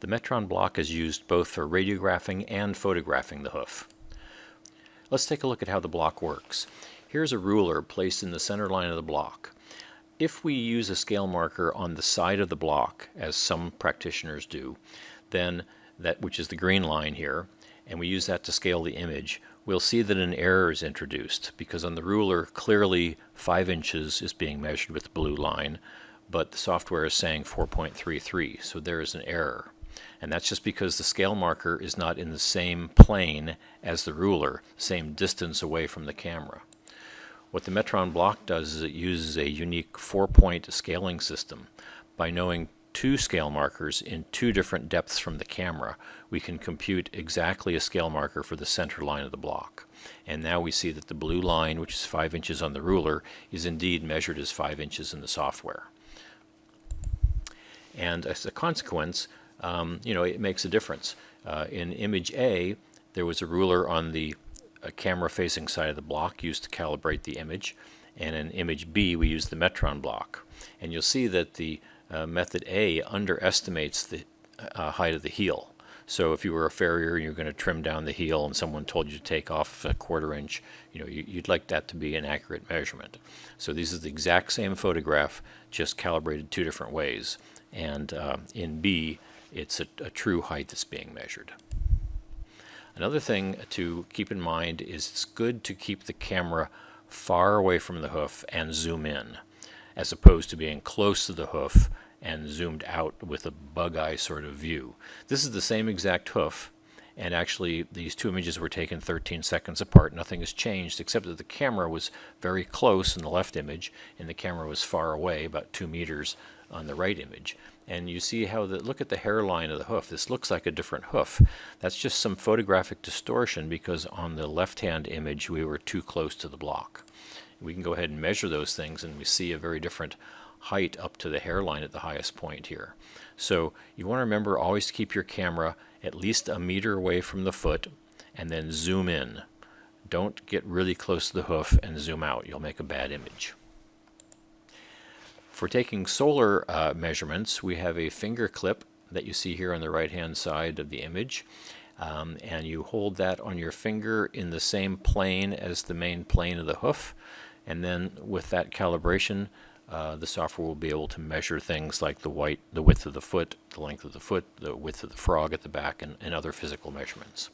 The Metron block is used both for radiographing and photographing the hoof. Let's take a look at how the block works. Here's a ruler placed in the center line of the block. If we use a scale marker on the side of the block, as some practitioners do, then which is the green line here, and we use that to scale the image, we'll see that an error is introduced because on the ruler clearly 5 inches is being measured with the blue line, but the software is saying 4.33, so there is an error. And that's just because the scale marker is not in the same plane as the ruler, same distance away from the camera. What the Metron block does is it uses a unique 4-point scaling system. By knowing 2 scale markers in 2 different depths from the camera, we can compute exactly a scale marker for the center line of the block. And now we see that the blue line, which is 5 inches on the ruler, is indeed measured as 5 inches in the software. And as a consequence, it makes a difference. In image A, there was a ruler on the camera-facing side of the block used to calibrate the image, and in image B, we used the Metron block. And you'll see that the method A underestimates the height of the heel. So if you were a farrier and you're going to trim down the heel and someone told you to take off a 1/4 inch, you'd like that to be an accurate measurement. So this is the exact same photograph, just calibrated 2 different ways. And in B, it's a true height that's being measured. Another thing to keep in mind is it's good to keep the camera far away from the hoof and zoom in, as opposed to being close to the hoof and zoomed out with a bug eye sort of view. This is the same exact hoof, and actually these 2 images were taken 13 seconds apart. Nothing has changed except that the camera was very close in the left image and the camera was far away, about 2 meters on the right image. And you see how look at the hairline of the hoof. This looks like a different hoof. That's just some photographic distortion because on the left-hand image we were too close to the block. We can go ahead and measure those things and we see a very different height up to the hairline at the highest point here. So you want to remember always to keep your camera at least a meter away from the foot and then zoom in. Don't get really close to the hoof and zoom out. You'll make a bad image. For taking solar measurements, we have a finger clip that you see here on the right-hand side of the image. And you hold that on your finger in the same plane as the main plane of the hoof. And then with that calibration, the software will be able to measure things like the width of the foot, the length of the foot, the width of the frog at the back, and other physical measurements.